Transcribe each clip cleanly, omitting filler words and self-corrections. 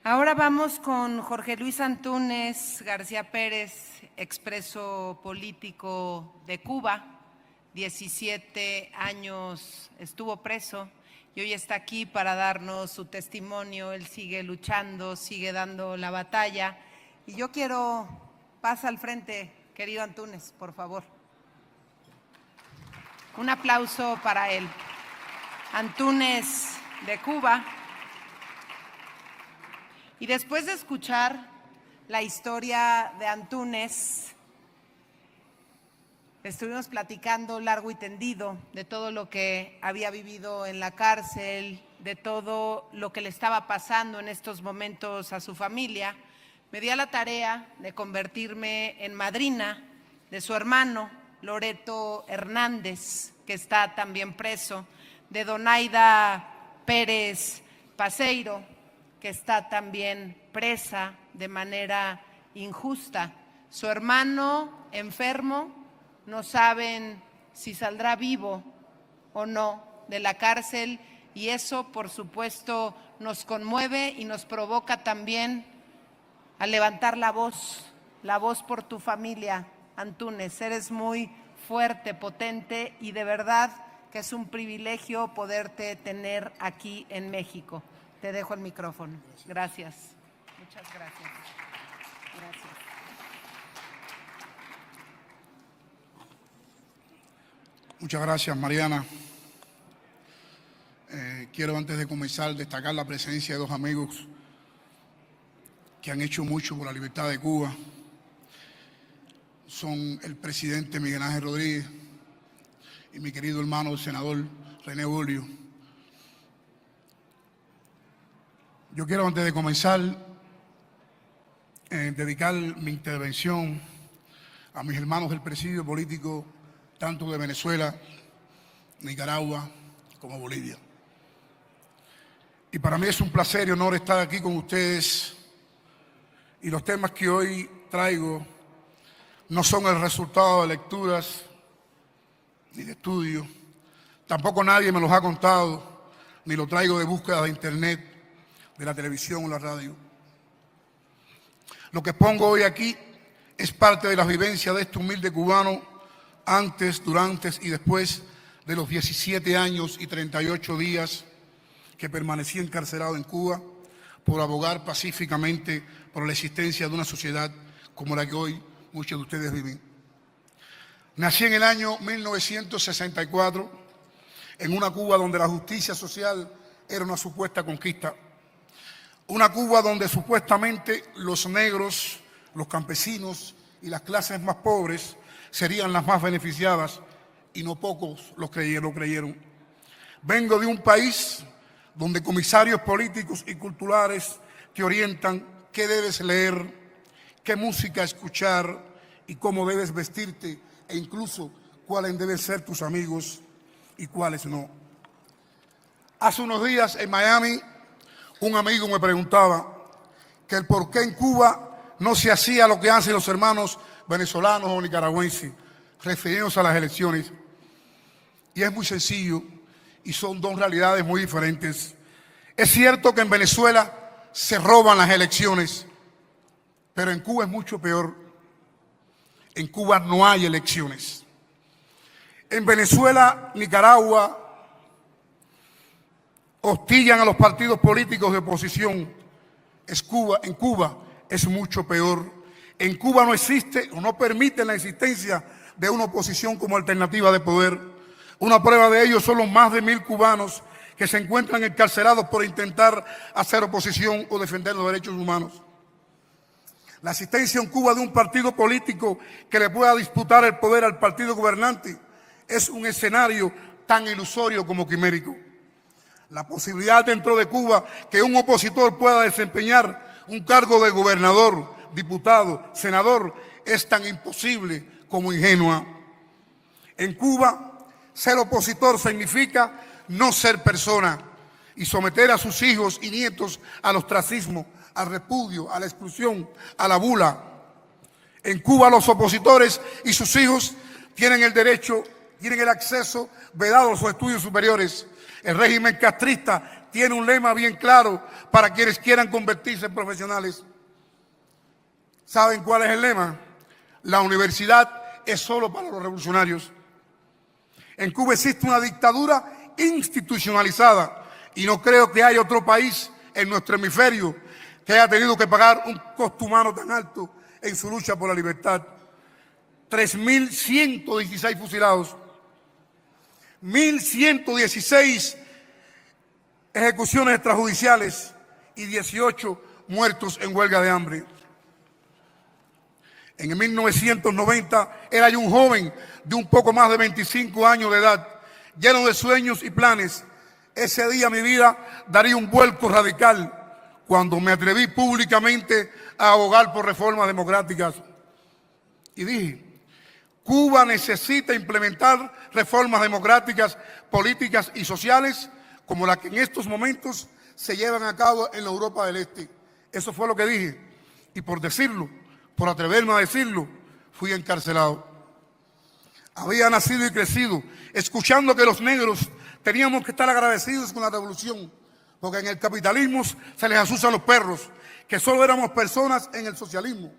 Ahora vamos con Jorge Luis Antúnez García Pérez, expreso político de Cuba. 17 años estuvo preso y hoy está aquí para darnos su testimonio. Él sigue luchando, sigue dando la batalla. Y yo quiero, pasa al frente, querido Antúnez, por favor. Un aplauso para él. Antúnez de Cuba. Y después de escuchar la historia de Antúnez, estuvimos platicando largo y tendido de todo lo que había vivido en la cárcel, de todo lo que le estaba pasando en estos momentos a su familia. Me di a la tarea de convertirme en madrina de su hermano, Loreto Hernández, que está también preso, de Donaida Pérez Paseiro, que está también presa de manera injusta. Su hermano enfermo, no saben si saldrá vivo o no de la cárcel, y eso, por supuesto, nos conmueve y nos provoca también a levantar la voz por tu familia, Antúnez. Eres muy fuerte, potente, y de verdad que es un privilegio poderte tener aquí en México. Te dejo el micrófono. Gracias. Muchas gracias. Gracias. Muchas gracias, Mariana. Quiero, antes de comenzar, destacar la presencia de dos amigos que han hecho mucho por la libertad de Cuba. Son el presidente Miguel Ángel Rodríguez y mi querido hermano, el senador René Bolio. Yo quiero, antes de comenzar, dedicar mi intervención a mis hermanos del presidio político, tanto de Venezuela, Nicaragua, como Bolivia. Y para mí es un placer y honor estar aquí con ustedes, y los temas que hoy traigo no son el resultado de lecturas ni de estudios, tampoco nadie me los ha contado, ni lo traigo de búsqueda de internet, de la televisión o la radio. Lo que pongo hoy aquí es parte de las vivencias de este humilde cubano antes, durante y después de los 17 años y 38 días que permanecí encarcelado en Cuba por abogar pacíficamente por la existencia de una sociedad como la que hoy muchos de ustedes viven. Nací en el año 1964 en una Cuba donde la justicia social era una supuesta conquista. Una Cuba donde supuestamente los negros, los campesinos y las clases más pobres serían las más beneficiadas, y no pocos lo creyeron. Vengo de un país donde comisarios políticos y culturales te orientan qué debes leer, qué música escuchar y cómo debes vestirte, e incluso cuáles deben ser tus amigos y cuáles no. Hace unos días en Miami, un amigo me preguntaba que el por qué en Cuba no se hacía lo que hacen los hermanos venezolanos o nicaragüenses, refiriéndose a las elecciones. Y es muy sencillo, y son dos realidades muy diferentes. Es cierto que en Venezuela se roban las elecciones, pero en Cuba es mucho peor. En Cuba no hay elecciones. En Venezuela, Nicaragua, hostillan a los partidos políticos de oposición. En Cuba es mucho peor. En Cuba no existe o no permiten la existencia de una oposición como alternativa de poder. Una prueba de ello son los más de 1000 cubanos que se encuentran encarcelados por intentar hacer oposición o defender los derechos humanos. La existencia en Cuba de un partido político que le pueda disputar el poder al partido gobernante es un escenario tan ilusorio como quimérico. La posibilidad dentro de Cuba que un opositor pueda desempeñar un cargo de gobernador, diputado, senador, es tan imposible como ingenua. En Cuba, ser opositor significa no ser persona y someter a sus hijos y nietos al ostracismo, al repudio, a la exclusión, a la bula. En Cuba los opositores y sus hijos tienen el derecho, tienen el acceso vedado a sus estudios superiores. El régimen castrista tiene un lema bien claro para quienes quieran convertirse en profesionales. ¿Saben cuál es el lema? La universidad es solo para los revolucionarios. En Cuba existe una dictadura institucionalizada y no creo que haya otro país en nuestro hemisferio que haya tenido que pagar un costo humano tan alto en su lucha por la libertad. 3.116 fusilados, 1.116 ejecuciones extrajudiciales y 18 muertos en huelga de hambre. En el 1990 era yo un joven de un poco más de 25 años de edad, lleno de sueños y planes. Ese día mi vida daría un vuelco radical cuando me atreví públicamente a abogar por reformas democráticas. Y dije, Cuba necesita implementar reformas democráticas, políticas y sociales como las que en estos momentos se llevan a cabo en la Europa del Este. Eso fue lo que dije. Y por decirlo, por atreverme a decirlo, fui encarcelado. Había nacido y crecido escuchando que los negros teníamos que estar agradecidos con la revolución, porque en el capitalismo se les asustan los perros, que solo éramos personas en el socialismo.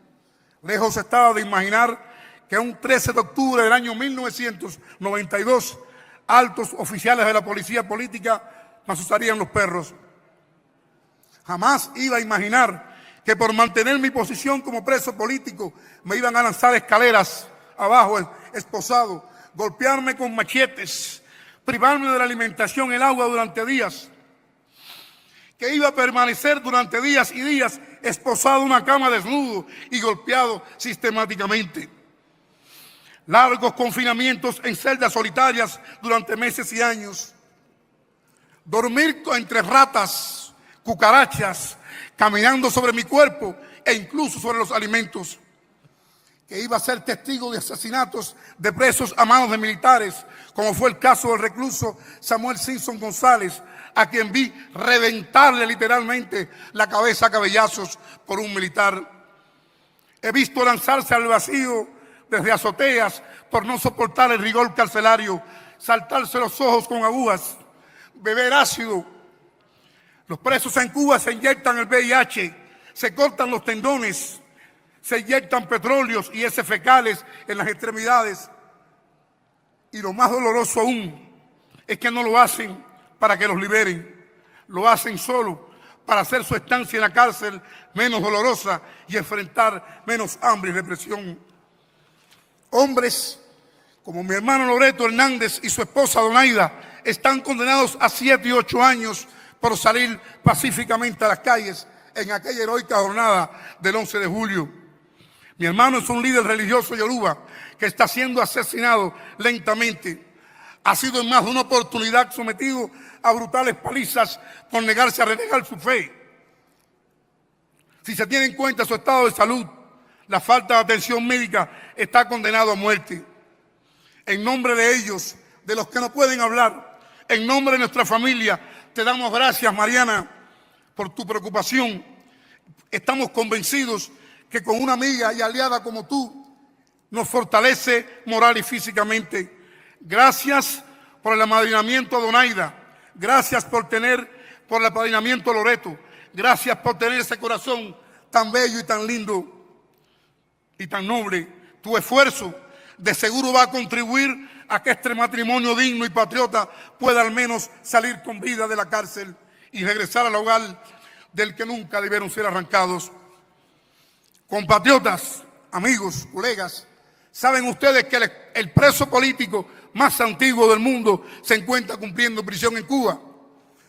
Lejos estaba de imaginar que un 13 de octubre del año 1992, altos oficiales de la policía política me asustarían los perros. Jamás iba a imaginar que por mantener mi posición como preso político me iban a lanzar escaleras abajo, esposado, golpearme con machetes, privarme de la alimentación, el agua durante días, que iba a permanecer durante días y días esposado en una cama desnudo y golpeado sistemáticamente. Largos confinamientos en celdas solitarias durante meses y años. Dormir entre ratas, cucarachas, caminando sobre mi cuerpo e incluso sobre los alimentos. Que iba a ser testigo de asesinatos de presos a manos de militares, como fue el caso del recluso Samuel Simpson González, a quien vi reventarle literalmente la cabeza a cabellazos por un militar. He visto lanzarse al vacío desde azoteas por no soportar el rigor carcelario, saltarse los ojos con agujas, beber ácido. Los presos en Cuba se inyectan el VIH, se cortan los tendones, se inyectan petróleos y heces fecales en las extremidades. Y lo más doloroso aún es que no lo hacen para que los liberen, lo hacen solo para hacer su estancia en la cárcel menos dolorosa y enfrentar menos hambre y represión. Hombres como mi hermano Loreto Hernández y su esposa Donaida están condenados a 7 y 8 años por salir pacíficamente a las calles en aquella heroica jornada del 11 de julio. Mi hermano es un líder religioso yoruba que está siendo asesinado lentamente. Ha sido en más de una oportunidad sometido a brutales palizas por negarse a renegar su fe. Si se tiene en cuenta su estado de salud, la falta de atención médica, está condenado a muerte. En nombre de ellos, de los que no pueden hablar, en nombre de nuestra familia, te damos gracias, Mariana, por tu preocupación. Estamos convencidos que con una amiga y aliada como tú, nos fortalece moral y físicamente. Gracias por el amadrinamiento a Donaida. Gracias por el apadrinamiento a Loreto. Gracias por tener ese corazón tan bello y tan lindo y tan noble. Tu esfuerzo de seguro va a contribuir a que este matrimonio digno y patriota pueda al menos salir con vida de la cárcel y regresar al hogar del que nunca debieron ser arrancados. Compatriotas, amigos, colegas, saben ustedes que el preso político más antiguo del mundo se encuentra cumpliendo prisión en Cuba.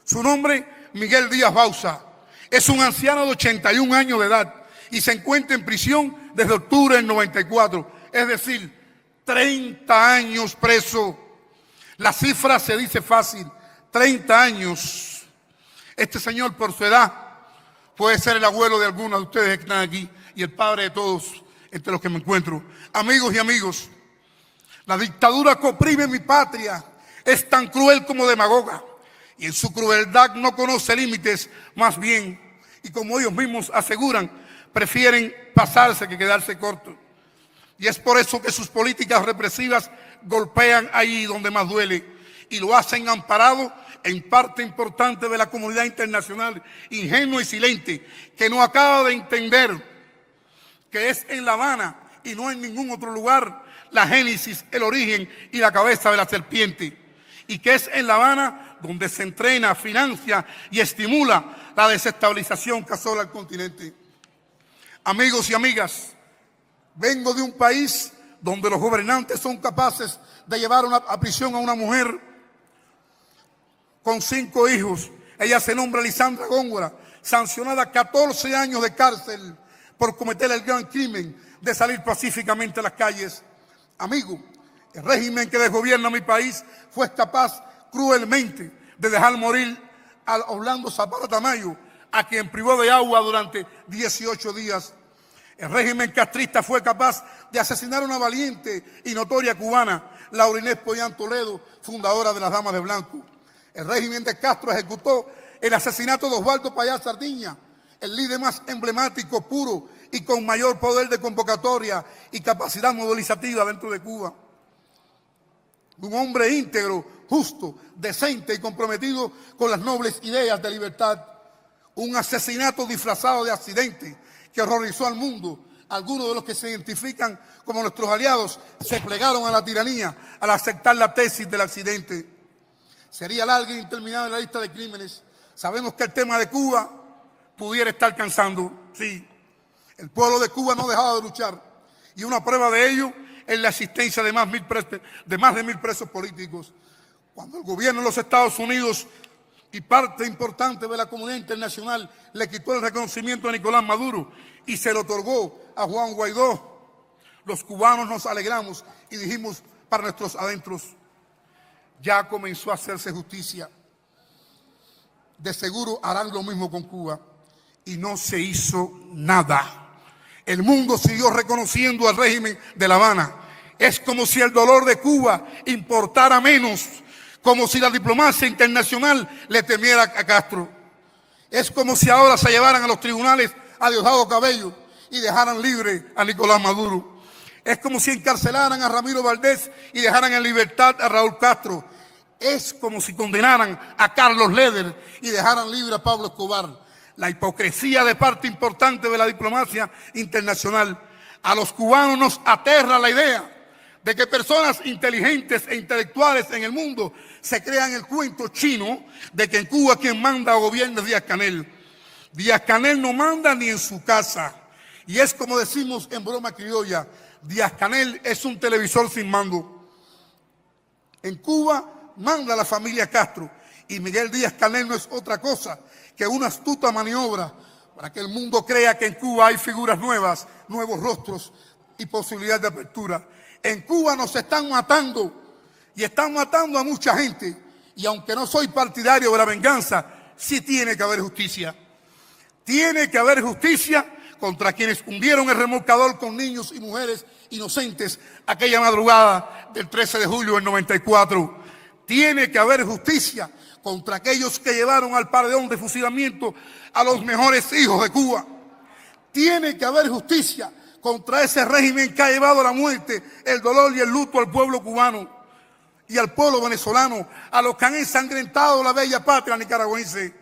Su nombre, Miguel Díaz Bauza. Es un anciano de 81 años de edad y se encuentra en prisión desde octubre del 94. Es decir, 30 años preso. La cifra se dice fácil, 30 años. Este señor, por su edad, puede ser el abuelo de algunos de ustedes que están aquí y el padre de todos entre los que me encuentro. Amigos y amigos, la dictadura que oprime mi patria es tan cruel como demagoga y en su crueldad no conoce límites, más bien, y como ellos mismos aseguran, prefieren pasarse que quedarse cortos. Y es por eso que sus políticas represivas golpean ahí donde más duele y lo hacen amparado en parte importante de la comunidad internacional, ingenua y silente, que no acaba de entender que es en La Habana y no en ningún otro lugar la génesis, el origen y la cabeza de la serpiente, y que es en La Habana donde se entrena, financia y estimula la desestabilización que asola el continente. Amigos y amigas, vengo de un país donde los gobernantes son capaces de llevar a prisión a una mujer con 5 hijos. Ella se nombra Lisandra Góngora, sancionada a 14 años de cárcel por cometer el gran crimen de salir pacíficamente a las calles. Amigo, el régimen que desgobierna mi país fue capaz cruelmente de dejar morir a Orlando Zapata Tamayo, a quien privó de agua durante 18 días. El régimen castrista fue capaz de asesinar a una valiente y notoria cubana, Laura Inés Pollán Toledo, fundadora de las Damas de Blanco. El régimen de Castro ejecutó el asesinato de Osvaldo Payá Sardiña, el líder más emblemático, puro y con mayor poder de convocatoria y capacidad movilizativa dentro de Cuba. Un hombre íntegro, justo, decente y comprometido con las nobles ideas de libertad. Un asesinato disfrazado de accidente que horrorizó al mundo. Algunos de los que se identifican como nuestros aliados se plegaron a la tiranía al aceptar la tesis del accidente. Sería larga e interminable la lista de crímenes. Sabemos que el tema de Cuba pudiera estar cansando. Sí, el pueblo de Cuba no ha dejado de luchar. Y una prueba de ello es la existencia de más de 1.000 presos políticos. Cuando el gobierno de los Estados Unidos y parte importante de la comunidad internacional le quitó el reconocimiento a Nicolás Maduro y se lo otorgó a Juan Guaidó, los cubanos nos alegramos y dijimos para nuestros adentros: ya comenzó a hacerse justicia. De seguro harán lo mismo con Cuba. Y no se hizo nada. El mundo siguió reconociendo al régimen de La Habana. Es como si el dolor de Cuba importara menos, como si la diplomacia internacional le temiera a Castro. Es como si ahora se llevaran a los tribunales a Diosdado Cabello y dejaran libre a Nicolás Maduro. Es como si encarcelaran a Ramiro Valdés y dejaran en libertad a Raúl Castro. Es como si condenaran a Carlos Leder y dejaran libre a Pablo Escobar. La hipocresía de parte importante de la diplomacia internacional. A los cubanos nos aterra la idea de que personas inteligentes e intelectuales en el mundo se crean el cuento chino de que en Cuba quien manda o gobierna es Díaz-Canel. Díaz-Canel no manda ni en su casa. Y es como decimos en broma criolla: Díaz-Canel es un televisor sin mando. En Cuba manda la familia Castro y Miguel Díaz-Canel no es otra cosa que una astuta maniobra para que el mundo crea que en Cuba hay figuras nuevas, nuevos rostros y posibilidad de apertura. En Cuba nos están matando y están matando a mucha gente. Y aunque no soy partidario de la venganza, sí tiene que haber justicia. Tiene que haber justicia contra quienes hundieron el remolcador con niños y mujeres inocentes aquella madrugada del 13 de julio del 94. Tiene que haber justicia contra aquellos que llevaron al paredón de fusilamiento a los mejores hijos de Cuba. Tiene que haber justicia contra ese régimen que ha llevado a la muerte, el dolor y el luto al pueblo cubano y al pueblo venezolano, a los que han ensangrentado la bella patria nicaragüense.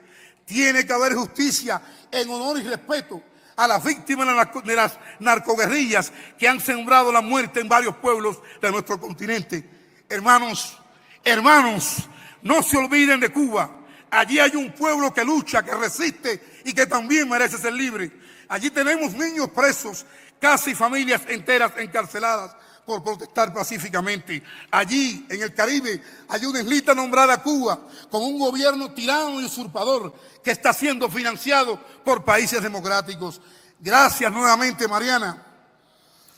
Tiene que haber justicia en honor y respeto a las víctimas de las narcoguerrillas que han sembrado la muerte en varios pueblos de nuestro continente. Hermanos, no se olviden de Cuba. Allí hay un pueblo que lucha, que resiste y que también merece ser libre. Allí tenemos niños presos, casi familias enteras encarceladas por protestar pacíficamente. Allí, en el Caribe, hay una islita nombrada Cuba, con un gobierno tirano y usurpador que está siendo financiado por países democráticos. Gracias nuevamente, Mariana.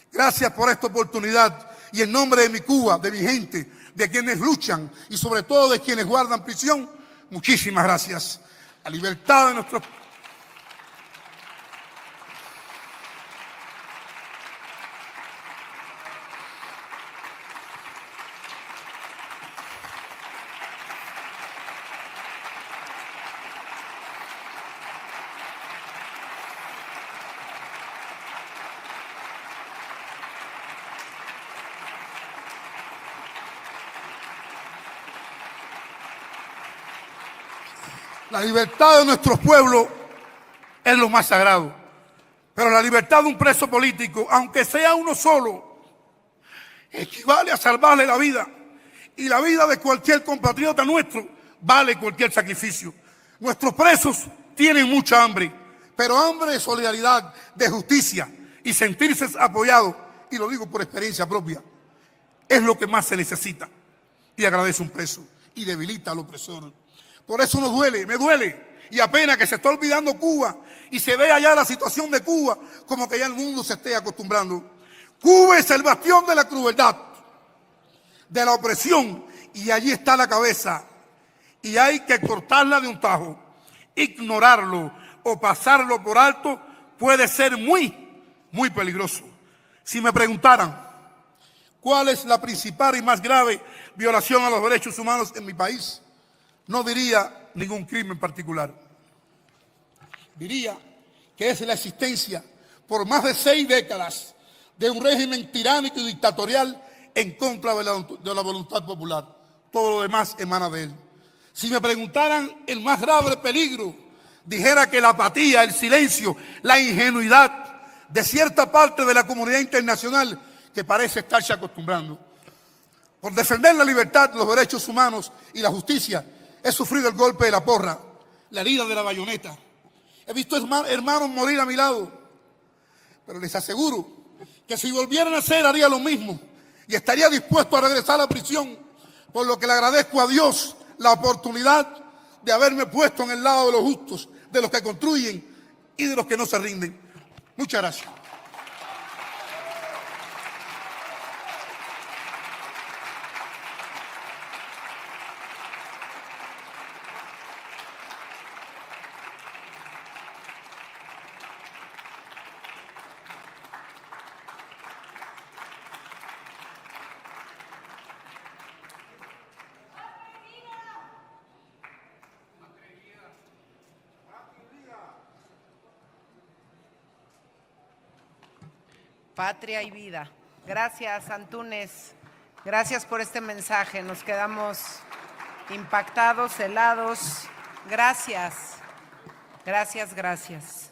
Gracias por esta oportunidad. Y en nombre de mi Cuba, de mi gente, de quienes luchan y sobre todo de quienes guardan prisión, muchísimas gracias. La libertad de nuestros... La libertad de nuestros pueblos es lo más sagrado. Pero la libertad de un preso político, aunque sea uno solo, equivale a salvarle la vida. Y la vida de cualquier compatriota nuestro vale cualquier sacrificio. Nuestros presos tienen mucha hambre, pero hambre de solidaridad, de justicia y sentirse apoyados, y lo digo por experiencia propia, es lo que más se necesita. Y agradece un preso y debilita al opresor. Por eso nos duele, me duele, y apena que se está olvidando Cuba y se ve allá la situación de Cuba como que ya el mundo se esté acostumbrando. Cuba es el bastión de la crueldad, de la opresión, y allí está la cabeza, y hay que cortarla de un tajo. Ignorarlo o pasarlo por alto puede ser muy peligroso. Si me preguntaran cuál es la principal y más grave violación a los derechos humanos en mi país, no diría ningún crimen particular. Diría que es la existencia por más de 6 décadas de un régimen tiránico y dictatorial en contra de la voluntad popular. Todo lo demás emana de él. Si me preguntaran el más grave peligro, dijera que la apatía, el silencio, la ingenuidad de cierta parte de la comunidad internacional que parece estarse acostumbrando. Por defender la libertad, los derechos humanos y la justicia, he sufrido el golpe de la porra, la herida de la bayoneta. He visto hermanos morir a mi lado, pero les aseguro que si volvieran a hacer haría lo mismo y estaría dispuesto a regresar a la prisión, por lo que le agradezco a Dios la oportunidad de haberme puesto en el lado de los justos, de los que construyen y de los que no se rinden. Muchas gracias. Patria y vida. Gracias, Antúnez. Gracias por este mensaje. Nos quedamos impactados, helados. Gracias. Gracias, gracias.